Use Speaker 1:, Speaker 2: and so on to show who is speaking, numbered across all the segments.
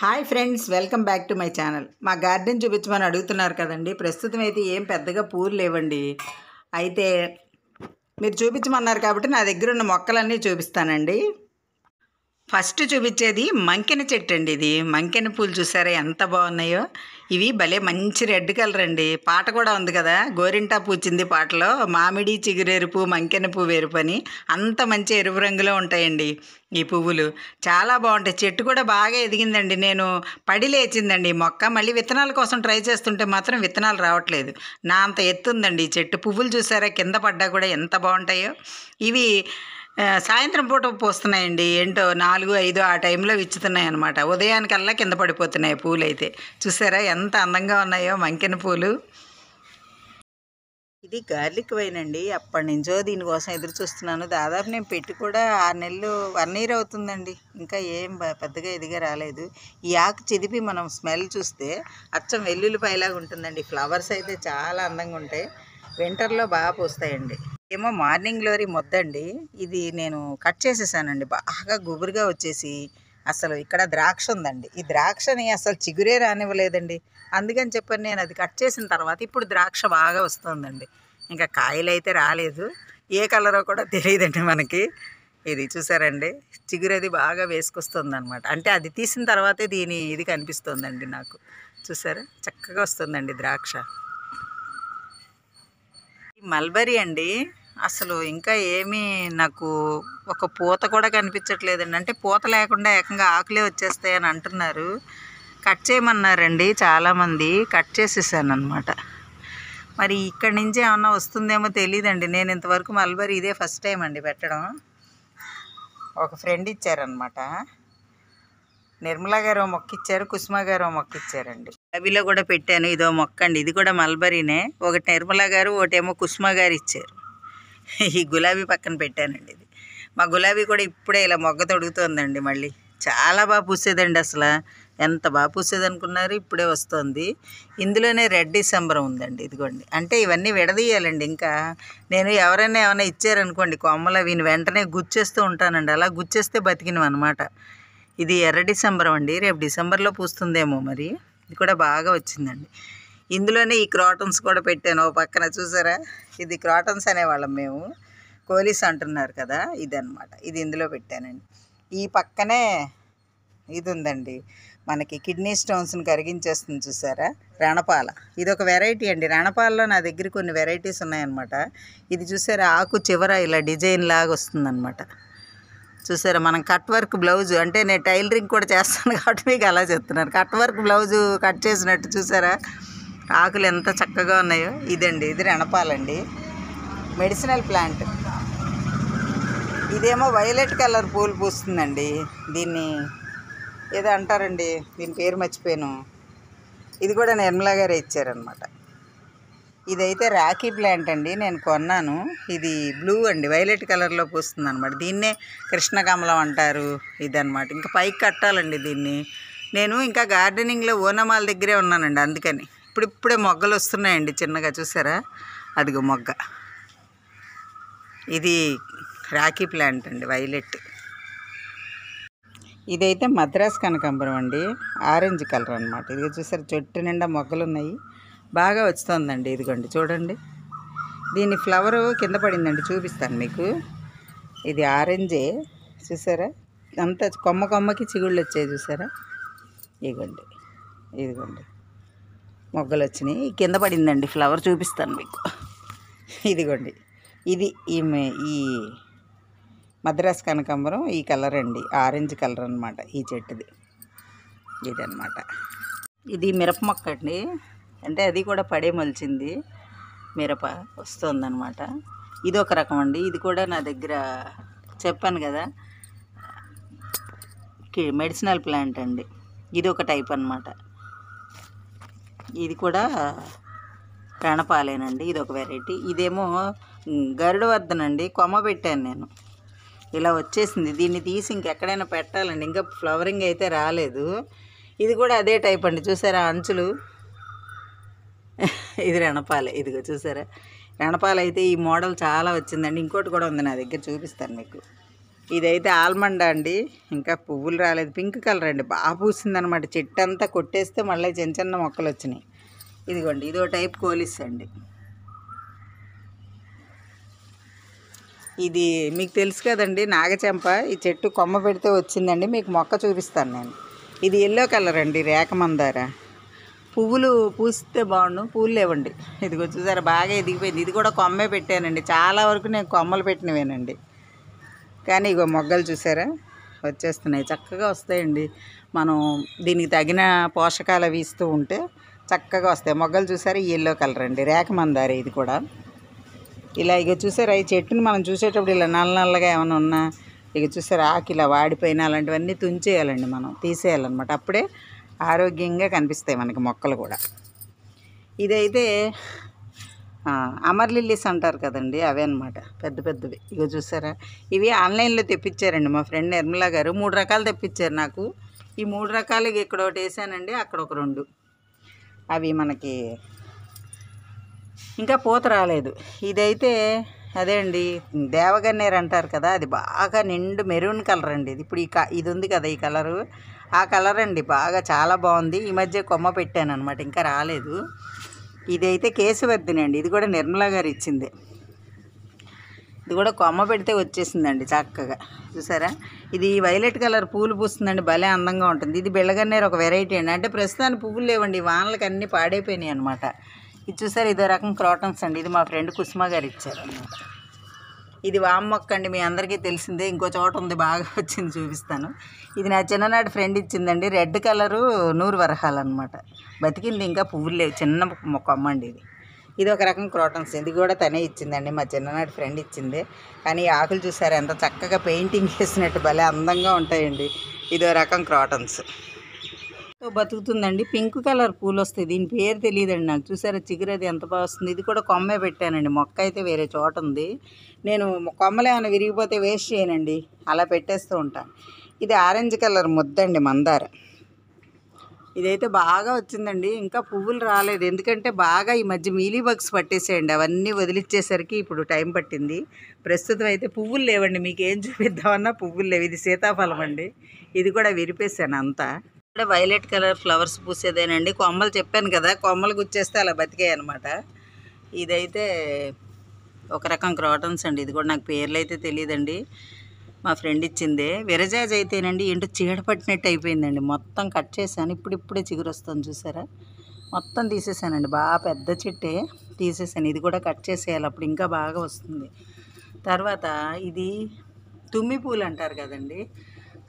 Speaker 1: Hi friends, welcome back to my channel. మా garden చూపించమని అడుగుతున్నారు కదండి. ప్రస్తుతం అయితే ఏం పెద్దగా పూలు లేవండి. అయితే మీరు చూపించమన్నారు కాబట్టి నా దగ్గర ఉన్న మొక్కలన్నీ చూపిస్తానండి. ఫస్ట్ చూపించేది మంకెన చెట్టు అండి. ఇది మంకెన పూలు చూసారా ఎంత బాగున్నాయో. ఇవి భలే మంచి రెడ్ కలర్ అండి. పాట కూడా ఉంది కదా, గోరింటా పూచింది పాటలో, మామిడి చిగురెరుపు మంకెన పువ్వు ఎరుపు అని. అంత మంచి ఎరుపు రంగులో ఉంటాయండి ఈ పువ్వులు. చాలా బాగుంటాయి. చెట్టు కూడా బాగా ఎదిగిందండి. నేను పడి లేచిందండి ఈ మొక్క. మళ్ళీ విత్తనాల కోసం ట్రై చేస్తుంటే మాత్రం విత్తనాలు రావట్లేదు. నా అంత ఎత్తుందండి ఈ చెట్టు. పువ్వులు చూసారా కింద పడ్డా కూడా ఎంత బాగుంటాయో. ఇవి సాయంత్రం పూట పూస్తున్నాయండి. ఏంటో 4, 5 ఆ టైంలో విచ్చుతున్నాయి అనమాట. ఉదయానికల్లా కింద పడిపోతున్నాయి పూలు. అయితే చూసారా ఎంత అందంగా ఉన్నాయో మంకెన పూలు. ఇది గార్లిక్ వైన్ అండి. అప్పటి నుంచో దీనికోసం ఎదురు చూస్తున్నాను. దాదాపు నేను పెట్టి కూడా 6 నెలలు 1 ఇయర్ అవుతుందండి. ఇంకా ఏం పెద్దగా ఎదిగా రాలేదు. ఈ ఆకు చిదిపి మనం స్మెల్ చూస్తే అచ్చం వెల్లుల్లిపాయలాగా ఉంటుందండి. ఫ్లవర్స్ అయితే చాలా అందంగా ఉంటాయి. వింటర్లో బాగా పూస్తాయండి. ఏమో మార్నింగ్ గ్లోరీ మొద్దండి. ఇది నేను కట్ చేసేసానండి. బాగా గుబురుగా వచ్చేసి అసలు ఇక్కడ ద్రాక్ష ఉందండి. ఈ ద్రాక్షని అసలు చిగురే రానివ్వలేదండి. అందుకని చెప్పని నేను అది కట్ చేసిన తర్వాత ఇప్పుడు ద్రాక్ష బాగా వస్తుందండి. ఇంకా కాయలు అయితే రాలేదు. ఏ కలరో కూడా తెలియదండి మనకి. ఇది చూసారండి, చిగురు అది బాగా వేసుకొస్తుంది అనమాట. అంటే అది తీసిన తర్వాతే ఇది కనిపిస్తుందండి నాకు. చూసారా చక్కగా వస్తుందండి ద్రాక్ష. మల్బరీ అండి. అసలు ఇంకా ఏమీ నాకు ఒక పూత కూడా కనిపించట్లేదండి. అంటే పూత లేకుండా ఏకంగా ఆకులే వచ్చేస్తాయని అంటున్నారు. కట్ చేయమన్నారండి చాలామంది. కట్ చేసేసాను అనమాట. మరి ఇక్కడి నుంచి ఏమన్నా వస్తుందేమో తెలియదండి. నేను ఇంతవరకు మల్బరీ ఇదే ఫస్ట్ టైం అండి పెట్టడం. ఒక ఫ్రెండ్ ఇచ్చారనమాట. నిర్మలా గారు మొక్క ఇచ్చారు, కుసుమ గారు మొక్క ఇచ్చారండి. అవిలో కూడా పెట్టాను. ఇదో మొక్క అండి. ఇది కూడా మల్బరీనే. ఒకటి నిర్మలా గారు, ఒకటేమో కుసుమ గారు ఇచ్చారు. ఈ గులాబీ పక్కన పెట్టానండి. ఇది మా గులాబీ కూడా ఇప్పుడే ఇలా మొగ్గ తొడుగుతోందండి. మళ్ళీ చాలా బాగా పూసేదండి. అసలు ఎంత బాగా పూసేది అనుకున్నారు. ఇప్పుడే వస్తుంది. ఇందులోనే రెడ్ డిసెంబర్ ఉందండి. ఇదిగోండి. అంటే ఇవన్నీ విడదీయాలండి. ఇంకా నేను ఎవరైనా ఏమైనా ఇచ్చారనుకోండి కొమ్మలు, వీని వెంటనే గుచ్చేస్తూ ఉంటానండి. అలా గుచ్చేస్తే బతికినవి అనమాట. ఇది ఎర్ర డిసెంబర్ అండి. రేపు డిసెంబర్లో పూస్తుందేమో మరి. ఇది కూడా బాగా వచ్చిందండి. ఇందులోనే ఈ క్రాటన్స్ కూడా పెట్టాను ఓ పక్కన. చూసారా, ఇది క్రాటన్స్ అనేవాళ్ళం మేము. కోలీస్ అంటున్నారు కదా, ఇదన్నమాట. ఇది ఇందులో పెట్టానండి. ఈ పక్కనే ఇది ఉందండి, మనకి కిడ్నీ స్టోన్స్ని కరిగించేస్తుంది. చూసారా, రణపాల. ఇది ఒక వెరైటీ అండి. రణపాలలో నా దగ్గర కొన్ని వెరైటీస్ ఉన్నాయన్నమాట. ఇది చూసారా, ఆకు చివర ఇలా డిజైన్ లాగా వస్తుందన్నమాట. చూసారా, మనం కట్ వర్క్ బ్లౌజు, అంటే నేను టైలరింగ్ కూడా చేస్తాను కాబట్టి మీకు అలా చెప్తున్నాను. కట్ వర్క్ బ్లౌజు కట్ చేసినట్టు చూసారా ఆకులు ఎంత చక్కగా ఉన్నాయో. ఇదండి, ఇది రణపాలండి. Medicinal plant. ఇదేమో వైలెట్ కలర్ పూలు పూస్తుందండి. దీన్ని ఏదో అంటారండి, దీని పేరు మర్చిపోయాను. ఇది కూడా నిర్మలా గారే ఇచ్చారనమాట. ఇదైతే రాఖీ ప్లాంట్ అండి. నేను కొన్నాను. ఇది బ్లూ అండి, వైలెట్ కలర్లో పూస్తుంది అనమాట. దీన్నే కృష్ణకమలం అంటారు. ఇదనమాట. ఇంకా పైకి కట్టాలండి దీన్ని. నేను ఇంకా గార్డెనింగ్లో ఓనమాల దగ్గరే ఉన్నానండి. అందుకని ఇప్పుడిప్పుడే మొగ్గలు వస్తున్నాయండి చిన్నగా. చూసారా, అదిగో మొగ్గ. ఇది రాఖీ ప్లాంట్ అండి, వైలెట్. ఇదైతే మద్రాస్ కనకాంబరం అండి, ఆరెంజ్ కలర్ అనమాట. ఇది చూసారా, చెట్టు నిండా మొగ్గలు ఉన్నాయి. బాగా వస్తుందండి. ఇదిగోండి చూడండి, దీని ఫ్లవరు కింద పడిందండి, చూపిస్తాను మీకు. ఇది ఆరెంజే. చూసారా, అంత కొమ్మకి చిగుళ్ళు వచ్చాయి. చూసారా, ఇదిగోండి, ఇదిగోండి మొగ్గలు వచ్చినాయి. కింద పడిందండి ఫ్లవర్, చూపిస్తాను మీకు. ఇదిగోండి, ఇది ఈ మద్రాస్ కనకాంబరం. ఈ కలర్ అండి, ఆరెంజ్ కలర్ అనమాట ఈ చెట్టుది. ఇదన్నమాట. ఇది మిరప మొక్క అండి. అంటే అది కూడా పడే మొలిచింది. మిరప వస్తుందన్నమాట. ఇది ఒక రకం అండి. ఇది కూడా నా దగ్గర చెప్పాను కదా, మెడిసినల్ ప్లాంట్ అండి. ఇది ఒక టైప్ అన్నమాట. ఇది కూడా రణపాలేనండి. ఇది ఒక వెరైటీ. ఇదేమో గరుడవర్ధన్ అండి. కొమ్మ పెట్టాను నేను, ఇలా వచ్చేసింది. దీన్ని తీసి ఇంకెక్కడైనా పెట్టాలండి. ఇంకా ఫ్లవరింగ్ అయితే రాలేదు. ఇది కూడా అదే టైప్ అండి. చూసారా అంచులు, ఇది రణపాలే. ఇదిగో చూసారా, రణపాల అయితే ఈ మోడల్ చాలా వచ్చిందండి. ఇంకోటి కూడా ఉంది నా దగ్గర, చూపిస్తాను మీకు. ఇదైతే ఆల్మండా అండి, ఇంకా పువ్వులు రాలేదు. పింక్ కలర్ అండి, బాగా పూసిందనమాట. చెట్టు అంతా కొట్టేస్తే మళ్ళీ చిన్న చిన్న మొక్కలు వచ్చినాయి. ఇదిగోండి, ఇదో టైప్ కోలిస్ అండి. ఇది మీకు తెలుసు కదండి, నాగచెంప. ఈ చెట్టు కొమ్మ పెడితే వచ్చిందండి. మీకు మొక్క చూపిస్తాను నేను. ఇది ఎల్లో కలర్ అండి, రేఖ మందార. పువ్వులు పూస్తే బాగుండు, పూలు లేవండి. ఇదిగో చూసారా, బాగా ఎదిగిపోయింది. ఇది కూడా కొమ్మే పెట్టానండి. చాలా వరకు నేను కొమ్మలు పెట్టినవేనండి, కానీ ఇగో మొగ్గలు చూసారా వచ్చేస్తున్నాయి. చక్కగా వస్తాయండి. మనం దీనికి తగిన పోషకాలు అవి ఇస్తూ ఉంటే చక్కగా వస్తాయి. మొగ్గలు చూసారా, ఎల్లో కలర్ అండి, రేఖ మందార. ఇది కూడా ఇలా ఇక చూసారా, ఈ చెట్టుని మనం చూసేటప్పుడు ఇలా నల్ల నల్లగా ఏమైనా ఉన్నా, ఇక చూసారా ఆకు ఇలా వాడిపోయినా అలాంటివన్నీ తుంచేయాలండి, మనం తీసేయాలన్నమాట. అప్పుడే ఆరోగ్యంగా కనిపిస్తాయి మనకి మొక్కలు కూడా. ఇదైతే అమర్ లిల్లీస్ అంటారు కదండి, అవే అనమాట, పెద్ద పెద్దవి. ఇగో చూసారా, ఇవి ఆన్లైన్లో తెప్పించారండి మా ఫ్రెండ్ నిర్మలా గారు. 3 రకాలు తెప్పించారు నాకు. ఈ 3 రకాలు ఇక్కడ ఒకటి వేసానండి, అక్కడ ఒక 2. అవి మనకి ఇంకా పూత రాలేదు. ఇదైతే అదే అండి, దేవగన్నేరు అంటారు కదా, అది బాగా నిండు మెరూన్ కలర్ అండి. ఇది ఇప్పుడు ఇది ఉంది కదా, ఈ కలరు, ఆ కలర్ అండి. బాగా చాలా బాగుంది. ఈ మధ్య కొమ్మ పెట్టాను అనమాట, ఇంకా రాలేదు. ఇదైతే కేశవర్ధిని అండి, ఇది కూడా నిర్మలా గారు ఇచ్చింది. ఇది కూడా కొమ్మ పెడితే వచ్చేసిందండి చక్కగా. చూసారా, ఇది వైలెట్ కలర్ పూలు పూస్తుందండి, భలే అందంగా ఉంటుంది. ఇది బిళ్ళగన్నేరు ఒక వెరైటీ అండి. అంటే ప్రస్తుతానికి పువ్వులు లేవండి, వానలకి అన్నీ పాడైపోయినాయి అనమాట. ఇది చూసారు, ఇదో రకం క్రోటన్స్ అండి. ఇది మా ఫ్రెండ్ కుసుమ గారు ఇచ్చారు అనమాట. ఇది వామ మొక్క అండి, మీ అందరికీ తెలిసిందే. ఇంకో చోట ఉంది, బాగా వచ్చింది, చూపిస్తాను. ఇది నా చిన్ననాటి ఫ్రెండ్ ఇచ్చిందండి. రెడ్ కలరు నూరు వరహాలు అనమాట. బతికింది, ఇంకా పువ్వులు లేవు, చిన్న కొమ్మ అండి ఇది. ఇది ఒక రకం క్రోటన్స్, ఇది కూడా తనే ఇచ్చిందండి, మా చిన్ననాటి ఫ్రెండ్ ఇచ్చింది. కానీ ఈ ఆకులు చూసారు ఎంత చక్కగా పెయింటింగ్ వేసినట్టు భలే అందంగా ఉంటాయండి. ఇదో రకం క్రోటన్స్ బతుకుతుందండి. పింక్ కలర్ పూలు వస్తాయి, దీని పేరు తెలియదండి నాకు. చూసారా చిగురు అది ఎంత బాగా వస్తుంది. ఇది కూడా కొమ్మే పెట్టానండి, మొక్క అయితే వేరే చోట ఉంది. నేను కొమ్మలు ఏమైనా విరిగిపోతే వేస్ట్ చేయనండి, అలా పెట్టేస్తూ ఉంటాను. ఇది ఆరెంజ్ కలర్ ముద్దండి, మందార. ఇదైతే బాగా వచ్చిందండి, ఇంకా పువ్వులు రాలేదు. ఎందుకంటే బాగా ఈ మధ్య మీలీ బగ్స్ పట్టేసేయండి, అవన్నీ వదిలిచ్చేసరికి ఇప్పుడు టైం పట్టింది. ప్రస్తుతం అయితే పువ్వులు లేవండి, మీకు ఏం చూపిద్దామన్నా పువ్వులు లేవు. ఇది సీతాఫలం అండి, ఇది కూడా విరిపేసాను అంతా. ఇక్కడ వైలెట్ కలర్ ఫ్లవర్స్ పూసేదేనండి. కొమ్మలు చెప్పాను కదా, కొమ్మలు గుచ్చేస్తే అలా బతికాయి అనమాట. ఇదైతే ఒక రకం క్రోటన్స్ అండి, ఇది కూడా నాకు పేర్లు అయితే తెలియదండి, మా ఫ్రెండ్ ఇచ్చిందే. విరజాజ్ అయితేనండి ఏంటో చీడ పట్టినట్టు అయిపోయిందండి, మొత్తం కట్ చేశాను. ఇప్పుడిప్పుడే చిగురు వస్తుంది చూసారా, మొత్తం తీసేసానండి. బాగా పెద్ద చెట్టే తీసేసాను, ఇది కూడా కట్ చేసేయాలి, అప్పుడు ఇంకా బాగా వస్తుంది. తర్వాత ఇది తుమ్మి పూలు అంటారు కదండి,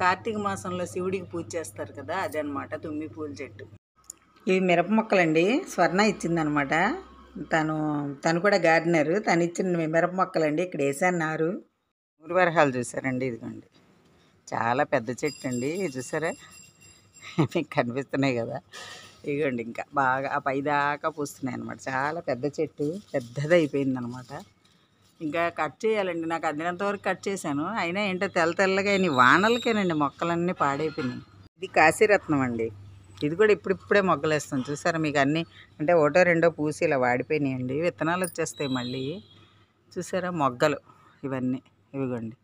Speaker 1: కార్తీక మాసంలో శివుడికి పూజ చేస్తారు కదా, అదనమాట తుమ్మి పూల చెట్టు. ఇవి మిరప మొక్కలండి, స్వర్ణ ఇచ్చిందనమాట. తను కూడా గార్డెనరు, తను ఇచ్చిన మిరప మొక్కలండి. ఇక్కడ వేసాను నారు. నూరు వరహాలు చూసారండి, ఇదిగోండి చాలా పెద్ద చెట్టు అండి, చూసారా మీకు కనిపిస్తున్నాయి కదా, ఇదిగోండి ఇంకా బాగా ఆ పైదాకా పూస్తున్నాయి అనమాట. చాలా పెద్ద చెట్టు, పెద్దది అయిపోయిందనమాట. ఇంకా కట్ చేయాలండి, నాకు అందినంత వరకు కట్ చేశాను. అయినా ఏంటో తెల్లగా అయినాయి, వానలకేనండి మొక్కలన్నీ పాడైపోయినాయి. ఇది కాశీరత్నం అండి, ఇది కూడా ఇప్పుడిప్పుడే మొగ్గలేస్తాం. చూసారా, మీకు అన్నీ అంటే ఒకటో రెండో పూసి ఇలా వాడిపోయినాయండి, విత్తనాలు వచ్చేస్తాయి మళ్ళీ. చూసారా మొగ్గలు ఇవన్నీ, ఇవిగోండి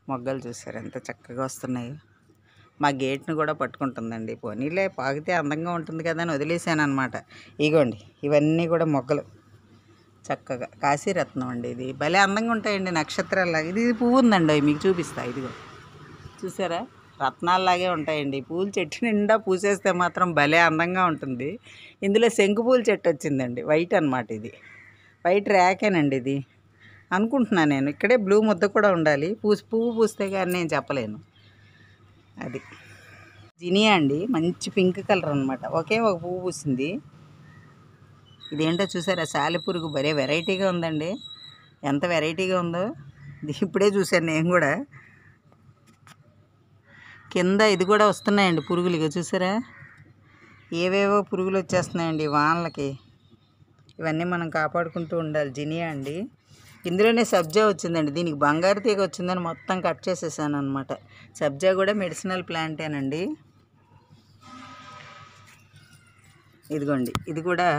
Speaker 1: మొగ్గలు చూసారా ఎంత చక్కగా వస్తున్నాయి. మా గేట్ను కూడా పట్టుకుంటుందండి. పోనీలే, పాగితే అందంగా ఉంటుంది కదా అని వదిలేసాను అనమాట. ఇగోండి ఇవన్నీ కూడా మొగ్గలు, చక్కగా కాశీరత్నం అండి. ఇది భలే అందంగా ఉంటాయండి, నక్షత్రాల్లాగా. ఇది పువ్వు ఉందండి, మీకు చూపిస్తా. ఇదిగో చూసారా, రత్నాల్లాగే ఉంటాయండి. పూల చెట్టు నిండా పూసేస్తే మాత్రం భలే అందంగా ఉంటుంది. ఇందులో శంకు పూల చెట్టు వచ్చిందండి, వైట్ అనమాట. ఇది వైట్ ర్యాకేనండి ఇది అనుకుంటున్నాను నేను. ఇక్కడే బ్లూ ముద్ద కూడా ఉండాలి, పువ్వు పూస్తే కానీ నేను చెప్పలేను. అది జినియా అండి, మంచి పింక్ కలర్ అనమాట. ఒకే ఒక పువ్వు పూసింది. ఇదేంటో చూసారా, సాలెపురుగు భలే వెరైటీగా ఉందండి, ఎంత వెరైటీగా ఉందో. ఇప్పుడే చూశాను నేను కూడా. కింద ఇది కూడా వస్తున్నాయండి పురుగులు, ఇక చూసారా ఏవేవో పురుగులు వచ్చేస్తున్నాయండి వానలకి. ఇవన్నీ మనం కాపాడుకుంటూ ఉండాలి. జినియా అండి, ఇందులోనే సబ్జా వచ్చిందండి. దీనికి బంగారు తీగ వచ్చిందని మొత్తం కట్ చేసేసాను అనమాట. సబ్జా కూడా మెడిసినల్ ప్లాంటేనండి. ఇదిగోండి ఇది కూడా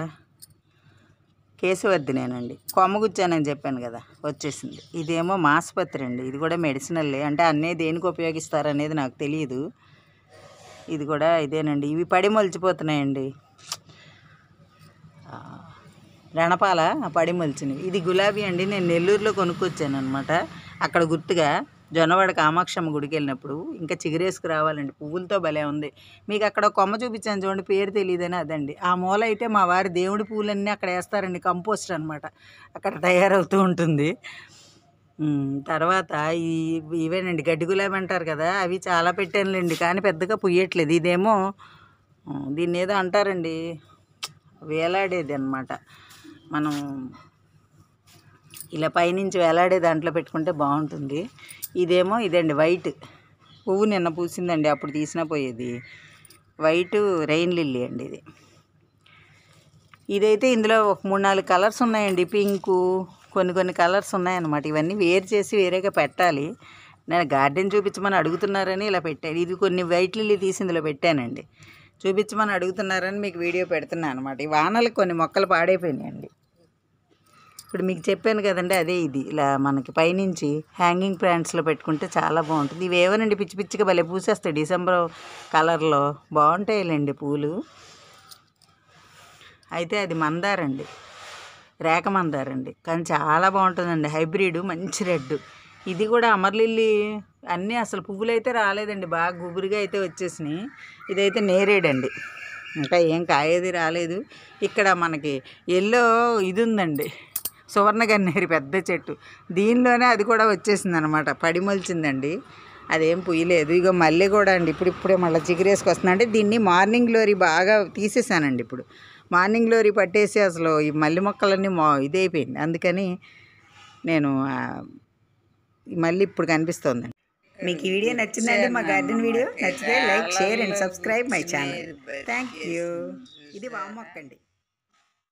Speaker 1: కేశవర్ధినేనండి. కొమ్మగుచ్చానని చెప్పాను కదా, వచ్చేసింది. ఇదేమో మాస్పత్రి అండి. ఇది కూడా మెడిసినల్లే, అంటే అన్నీ దేనికి ఉపయోగిస్తారనేది నాకు తెలియదు. ఇది కూడా ఇదేనండి. ఇవి పడి మొలిచిపోతున్నాయండి. రణపాల పడి మొలిచినవి. ఇది గులాబీ అండి. నేను నెల్లూరులో కొనుక్కొచ్చాను అనమాట. అక్కడ గుర్తుగా జొన్నవాడ కామాక్షమ్మ గుడికి వెళ్ళినప్పుడు. ఇంకా చిగురేసుకు రావాలండి. పువ్వులతో భలే ఉంది. మీకు అక్కడ కొమ్మ చూపించాను చూడండి, పేరు తెలియదని అదండి. ఆ మూల అయితే మా వారి దేవుడి పువ్వులన్నీ అక్కడ వేస్తారండి. కంపోస్ట్ అనమాట, అక్కడ తయారవుతూ ఉంటుంది. తర్వాత ఇవేనండి గడ్డి గులాబీ అంటారు కదా, అవి చాలా పెట్టానులేండి, కానీ పెద్దగా పుయ్యట్లేదు. ఇదేమో దీన్ని ఏదో అంటారండి, వేలాడేది అనమాట. మనం ఇలా పైనుంచి వేలాడే దాంట్లో పెట్టుకుంటే బాగుంటుంది. ఇదేమో ఇదండి వైట్ పువ్వు, నిన్న పూసిందండి, అప్పుడు తీసినా పోయేది. వైట్ రెయిన్ లిల్లీ అండి ఇది. ఇదైతే ఇందులో ఒక 3-4 కలర్స్ ఉన్నాయండి. పింకు, కొన్ని కలర్స్ ఉన్నాయన్నమాట. ఇవన్నీ వేరు చేసి వేరేగా పెట్టాలి. నేను గార్డెన్ చూపించమని అడుగుతున్నారని ఇలా పెట్టాను. ఇది కొన్ని వైట్ లిల్లీ తీసి ఇందులో పెట్టానండి. చూపించమని అడుగుతున్నారని మీకు వీడియో పెడుతున్నాను అనమాట. ఈ వానలకు కొన్ని మొక్కలు పాడైపోయినాయండి. ఇప్పుడు మీకు చెప్పాను కదండి, అదే ఇది. ఇలా మనకి పైనుంచి హ్యాంగింగ్ ప్లాంట్స్లో పెట్టుకుంటే చాలా బాగుంటుంది. ఇవి ఏవనండి పిచ్చి పిచ్చిగా భలే పూసేస్తాయి. డిసెంబర్ కలర్లో బాగుంటాయిలేండి పూలు. అయితే అది మందారండి, రేఖ మందారండి, కానీ చాలా బాగుంటుందండి. హైబ్రిడ్ మంచి రెడ్. ఇది కూడా అమర్లిల్లీ అన్నీ అసలు పువ్వులు అయితే రాలేదండి, బాగా గుబురుగా అయితే వచ్చేసినాయి. ఇదైతే నేరేడండి, ఇంకా ఏం కాయేది రాలేదు. ఇక్కడ మనకి ఎల్లో ఇది ఉందండి, సువర్ణ గన్నేరు పెద్ద చెట్టు. దీనిలోనే అది కూడా వచ్చేసింది అనమాట, పడి మొలిచిందండి. అదేం పుయ్యలేదు. ఇక మళ్ళీ కూడా అండి ఇప్పుడే మళ్ళీ చిగురేసుకొస్తుంది. అంటే దీన్ని మార్నింగ్ గ్లోరీ బాగా తీసేసానండి. ఇప్పుడు మార్నింగ్ గ్లోరీ పట్టేసి అసలు ఈ మల్లి మొక్కలన్నీ ఇదైపోయింది. అందుకని నేను మళ్ళీ ఇప్పుడు కనిపిస్తుందండి. మీకు ఈ వీడియో నచ్చిందండి? మా గార్డెన్ వీడియో నచ్చితే like, share and subscribe my channel. Thank you. ఇది వామ మొక్క అండి.